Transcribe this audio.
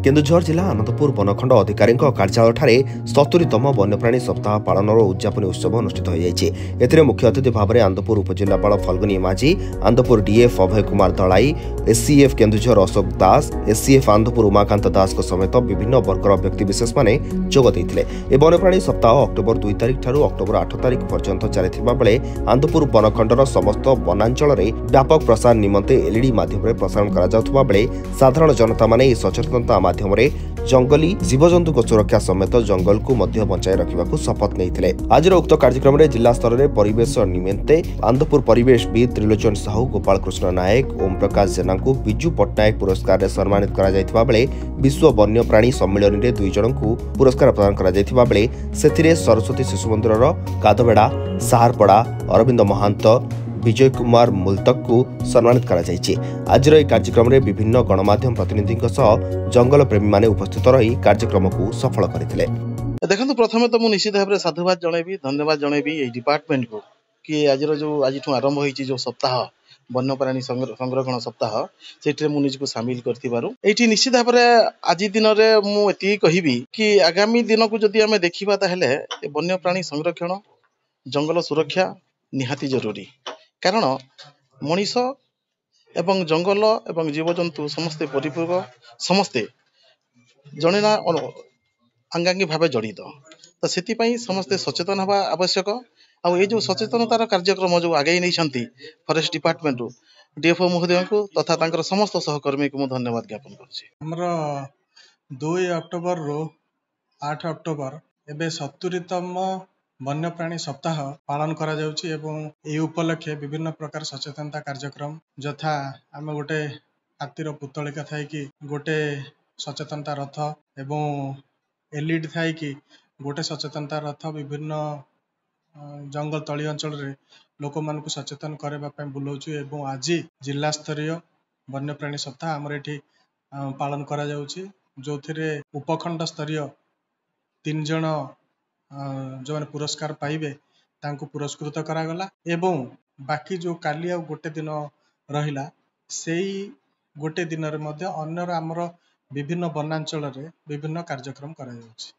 केन्दुझर जिला आनंदपुर वनखंड अधिकारी कार्यालय 70तम वन्यप्राणी सप्ताह पालन उद्यापन उत्सव अनुष्ठित हो मुख्य अतिथि भाव में आनंदपुर उपजिलापाल फल्गुनी माझी, आनंदपुर डीएफ अभय कुमार दलाई, एससीएफ केन्दुझर अशोक दास, एससीएफ आनंदपुर उमाकांत दास समेत विभिन्न वर्गर व्यक्तिविशेष माने जोग देइथिले। ए वन्यप्राणी सप्ताह अक्टोबर 2 तारिख ठारू अक्टोबर 8 तारिख पर्यंत चलिथिबा बेले आनंदपुर वनखंडर समस्त वनांचल व्यापक प्रसार निमंते एलईडी माध्यम प्रसारण करा जाउथबा बेले साधारण जनता माने सचेतनता माध्यम जंगली जीवजंतु सुरक्षा समेत जंगल को मध्य बचाई रखा शपथ नहीं। आज उक्त कार्यक्रम में जिला स्तर में परिवेश निमंते आनंदपुर परिवेशविद त्रिलोचन साहू, गोपाल कृष्ण नायक, ओम प्रकाश जेना को बिजू पट्टनायक पुरस्कार से सम्मानित करा बेले विश्व वन्यप्राणी सम्मेलन में 2 जन को पुरस्कार प्रदान करा बेले से सरस्वती शिशु मंदिर कादबेड़ा, साहारपड़ा, अरविंद महांत, विजय कुमार मुल्तक को सम्मानित करा जायछि। आज कार्यक्रम में विभिन्न गणमाध्यम प्रतिनिधि जंगल प्रेमी माने उपस्थित रही कार्यक्रम को सफल करथिले। देखंतु प्रथमे तो मु निश्चित भाव साधुवाद जणेबी, धन्यवाद जणेबी ए डिपार्टमेंट को कि आज जो आज आरंभ होईछि जो सप्ताह वन्यप्राणी संरक्षण सप्ताह सेठरे मु निज को शामिल करथिबारु एठी निश्चित भाव आज दिन रे मु एति कहिबी कि आगामी दिन को जदि हमें देखिबा ताहेले वन्यप्राणी संरक्षण जंगल सुरक्षा निहाती जरूरी। कारण मनीष एवं जंगल एवं जीवजंतु समस्ते परिपूरक, समस्ते जने ना अंगांगी भाव जड़ित, तो से समस्ते सचेतन हवा आवश्यक। आउ ये जो सचेतनतार कार्यक्रम जो आगे नहीं फॉरेस्ट डिपार्टमेंट डीएफओ महोदय को तथा तांकर समस्त सहकर्मी को धन्यवाद ज्ञापन कर। 2 अक्टोबर रु 8 अक्टोबर एवं 70तम वन्यप्राणी सप्ताह पालन करा जाउछि एवं ए उपलक्षे विभिन्न प्रकार सचेतनता कार्यक्रम यथा आम गोटे हाथीर पुतलिका थाई कि गोटे सचेतनता रथ एवं एलईडी थाई कि गोटे सचेतनता रथ विभिन्न जंगल तली अंचल रे लोक मानक सचेतन करबा बुलाउछु एवं आज जिला स्तरीय वन्यप्राणी सप्ताह आमर एठी पालन करा जाउछि जो थिरे उपखंड स्तरीय 3 जन जो मैंने पुरस्कार पाइबे तांको पुरस्कृत करागला एवं बाकी जो काली आ गोटे दिन रहिला सेई गोटे दिन रे मध्य अन्यर आमर विभिन्न वनांचल रे विभिन्न कार्यक्रम करा जाउछि।